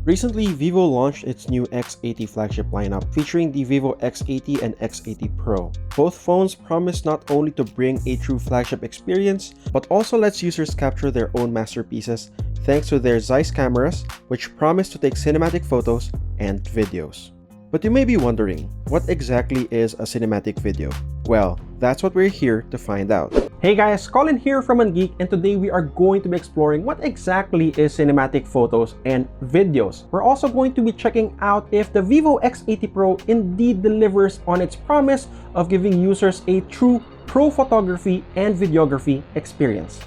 Recently, Vivo launched its new X80 flagship lineup featuring the Vivo X80 and X80 Pro. Both phones promise not only to bring a true flagship experience, but also lets users capture their own masterpieces thanks to their Zeiss cameras, which promise to take cinematic photos and videos. But you may be wondering, what exactly is a cinematic video? Well, that's what we're here to find out. Hey guys, Colin here from Ungeek, and today we are going to be exploring what exactly is cinematic photos and videos. We're also going to be checking out if the Vivo X80 Pro indeed delivers on its promise of giving users a true pro photography and videography experience.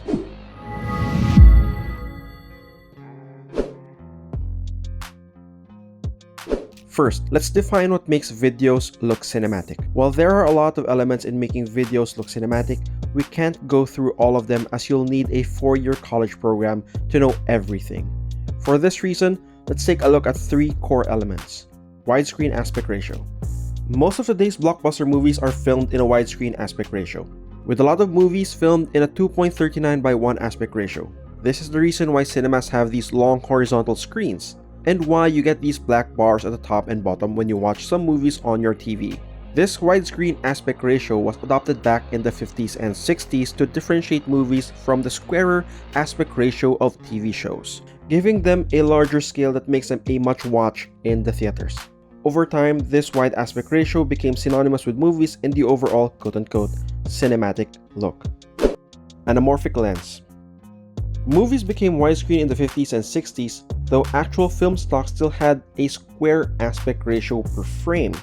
First, let's define what makes videos look cinematic. While there are a lot of elements in making videos look cinematic, we can't go through all of them as you'll need a 4-year college program to know everything. For this reason, let's take a look at 3 core elements. Widescreen aspect ratio. Most of today's blockbuster movies are filmed in a widescreen aspect ratio, with a lot of movies filmed in a 2.39:1 aspect ratio. This is the reason why cinemas have these long horizontal screens, and why you get these black bars at the top and bottom when you watch some movies on your TV. This widescreen aspect ratio was adopted back in the 50s and 60s to differentiate movies from the squarer aspect ratio of TV shows, giving them a larger scale that makes them a must-watch in the theaters. Over time, this wide aspect ratio became synonymous with movies in the overall quote-unquote cinematic look. Anamorphic lens. Movies became widescreen in the 50s and 60s, though actual film stock still had a square aspect ratio per frame.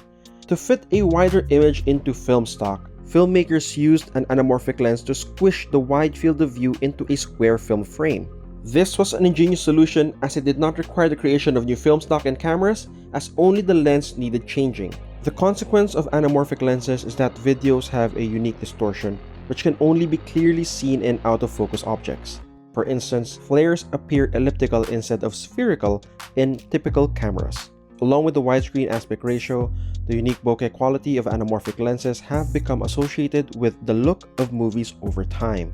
To fit a wider image into film stock, filmmakers used an anamorphic lens to squish the wide field of view into a square film frame. This was an ingenious solution as it did not require the creation of new film stock and cameras, as only the lens needed changing. The consequence of anamorphic lenses is that videos have a unique distortion, which can only be clearly seen in out-of-focus objects. For instance, flares appear elliptical instead of spherical in typical cameras. Along with the widescreen aspect ratio, the unique bokeh quality of anamorphic lenses have become associated with the look of movies over time.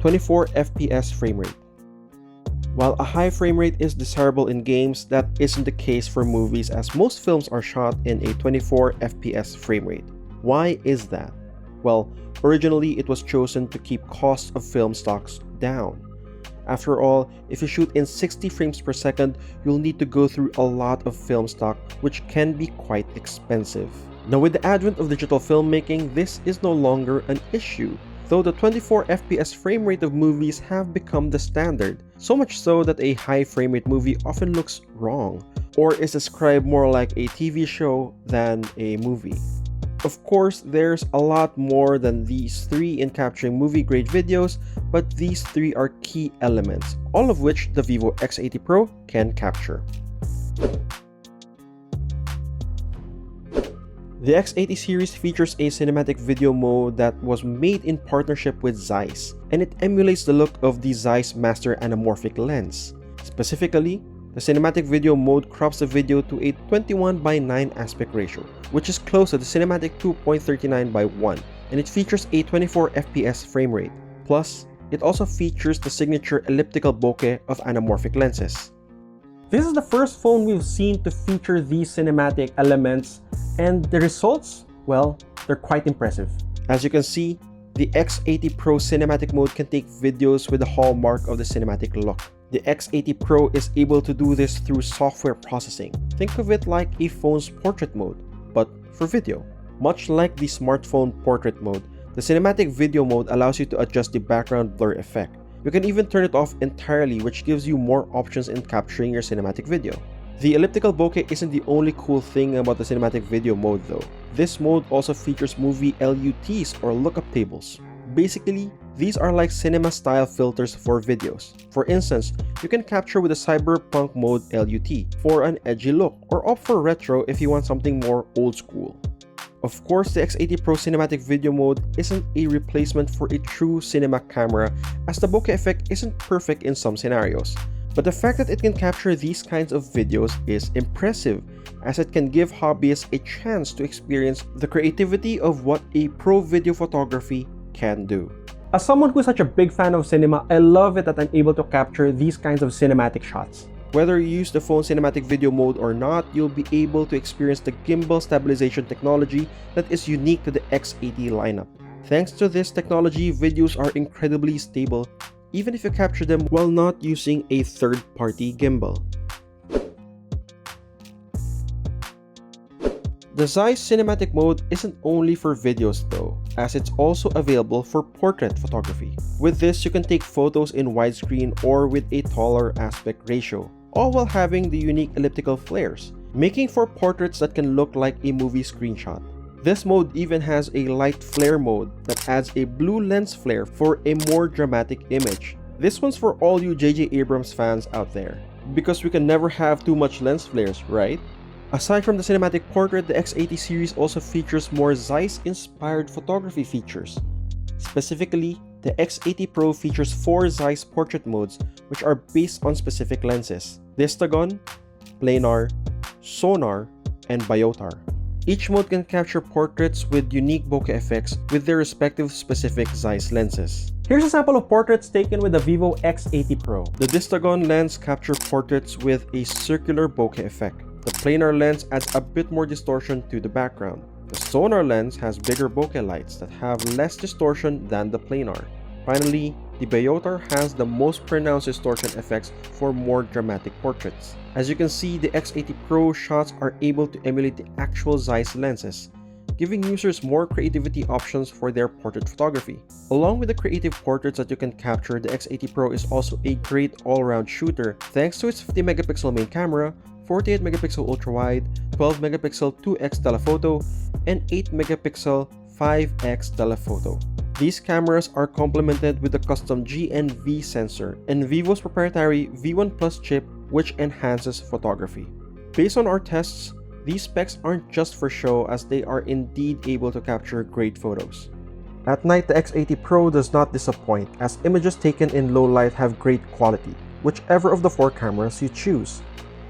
24 FPS frame rate. While a high frame rate is desirable in games, that isn't the case for movies as most films are shot in a 24 FPS frame rate. Why is that? Well, originally it was chosen to keep costs of film stocks down. After all, if you shoot in 60 frames per second, you'll need to go through a lot of film stock, which can be quite expensive. Now, with the advent of digital filmmaking, this is no longer an issue, though the 24 FPS frame rate of movies have become the standard, so much so that a high frame rate movie often looks wrong, or is described more like a TV show than a movie. Of course, there's a lot more than these 3 in capturing movie-grade videos, but these 3 are key elements, all of which the Vivo X80 Pro can capture. The X80 series features a cinematic video mode that was made in partnership with Zeiss, and it emulates the look of the Zeiss Master Anamorphic lens. Specifically, the cinematic video mode crops the video to a 21:9 aspect ratio, which is close to the cinematic 2.39:1, and it features a 24 FPS frame rate. Plus, it also features the signature elliptical bokeh of anamorphic lenses. This is the first phone we've seen to feature these cinematic elements, and the results, well, they're quite impressive. As you can see, the X80 Pro cinematic mode can take videos with the hallmark of the cinematic look. The X80 Pro is able to do this through software processing. Think of it like a phone's portrait mode, but for video. Much like the smartphone portrait mode, the cinematic video mode allows you to adjust the background blur effect. You can even turn it off entirely, which gives you more options in capturing your cinematic video. The elliptical bokeh isn't the only cool thing about the cinematic video mode though. This mode also features movie LUTs or lookup tables. Basically, these are like cinema-style filters for videos. For instance, you can capture with the cyberpunk mode LUT for an edgy look, or opt for retro if you want something more old school. Of course, the X80 Pro cinematic video mode isn't a replacement for a true cinema camera, as the bokeh effect isn't perfect in some scenarios. But the fact that it can capture these kinds of videos is impressive, as it can give hobbyists a chance to experience the creativity of what a pro video photography can do. As someone who's such a big fan of cinema, I love it that I'm able to capture these kinds of cinematic shots. Whether you use the phone's cinematic video mode or not, you'll be able to experience the gimbal stabilization technology that is unique to the X80 lineup. Thanks to this technology, videos are incredibly stable, even if you capture them while not using a third-party gimbal. The Zeiss cinematic mode isn't only for videos though, as it's also available for portrait photography. With this, you can take photos in widescreen or with a taller aspect ratio, all while having the unique elliptical flares, making for portraits that can look like a movie screenshot. This mode even has a light flare mode that adds a blue lens flare for a more dramatic image. This one's for all you J.J. Abrams fans out there, because we can never have too much lens flares, right? Aside from the cinematic portrait, the X80 series also features more Zeiss-inspired photography features. Specifically, the X80 Pro features 4 Zeiss portrait modes which are based on specific lenses: Distagon, Planar, Sonar, and Biotar. Each mode can capture portraits with unique bokeh effects with their respective specific Zeiss lenses. Here's a sample of portraits taken with the Vivo X80 Pro. The Distagon lens captures portraits with a circular bokeh effect. The planar lens adds a bit more distortion to the background. The sonar lens has bigger bokeh lights that have less distortion than the planar. Finally, the Biotar has the most pronounced distortion effects for more dramatic portraits. As you can see, the X80 Pro shots are able to emulate the actual Zeiss lenses, giving users more creativity options for their portrait photography. Along with the creative portraits that you can capture, the X80 Pro is also a great all-around shooter thanks to its 50 megapixel main camera, 48 megapixel ultra-wide, 12 megapixel 2x telephoto, and 8 megapixel 5x telephoto. These cameras are complemented with the custom GNV sensor and Vivo's proprietary V1 Plus chip, which enhances photography. Based on our tests, these specs aren't just for show, as they are indeed able to capture great photos. At night, the X80 Pro does not disappoint, as images taken in low light have great quality, whichever of the 4 cameras you choose.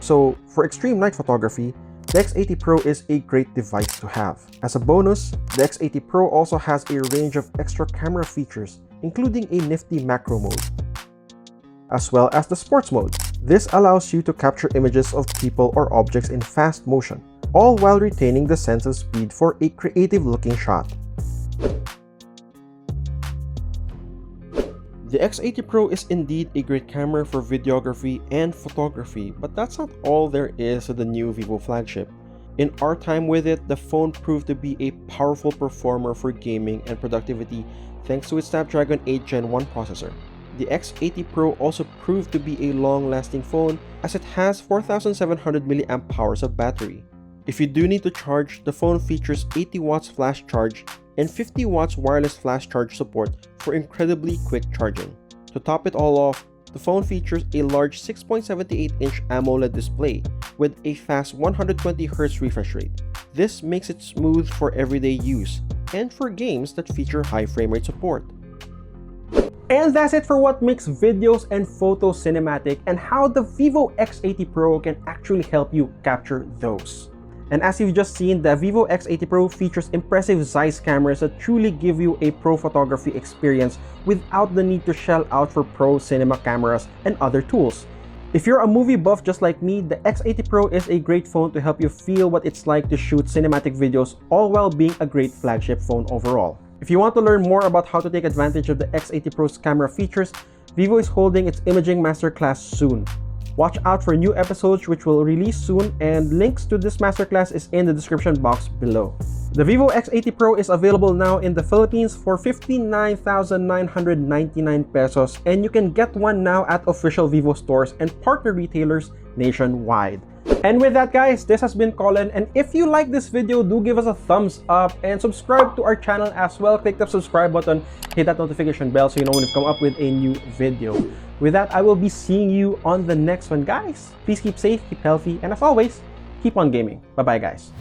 So, for extreme night photography, the X80 Pro is a great device to have. As a bonus, the X80 Pro also has a range of extra camera features, including a nifty macro mode, as well as the sports mode. This allows you to capture images of people or objects in fast motion, all while retaining the sense of speed for a creative-looking shot. The X80 Pro is indeed a great camera for videography and photography, but that's not all there is to the new Vivo flagship. In our time with it, the phone proved to be a powerful performer for gaming and productivity thanks to its Snapdragon 8 Gen 1 processor. The X80 Pro also proved to be a long-lasting phone, as it has 4,700 mAh of battery. If you do need to charge, the phone features 80 watts flash charge and 50 watts wireless flash charge support for incredibly quick charging. To top it all off, the phone features a large 6.78-inch AMOLED display with a fast 120Hz refresh rate. This makes it smooth for everyday use and for games that feature high frame rate support. And that's it for what makes videos and photos cinematic and how the Vivo X80 Pro can actually help you capture those. And as you've just seen, the Vivo X80 Pro features impressive Zeiss cameras that truly give you a pro photography experience without the need to shell out for pro cinema cameras and other tools. If you're a movie buff just like me, the X80 Pro is a great phone to help you feel what it's like to shoot cinematic videos, all while being a great flagship phone overall. If you want to learn more about how to take advantage of the X80 Pro's camera features, Vivo is holding its imaging masterclass soon. Watch out for new episodes which will release soon, and links to this masterclass is in the description box below. The Vivo X80 Pro is available now in the Philippines for 59,999 pesos, and you can get one now at official Vivo stores and partner retailers nationwide. And with that, guys, this has been Colin, and if you like this video, do give us a thumbs up and subscribe to our channel as well. Click the subscribe button, hit that notification bell so you know when we come up with a new video. With that, I will be seeing you on the next one, guys. Please keep safe, keep healthy, and as always, keep on gaming. Bye-bye, guys.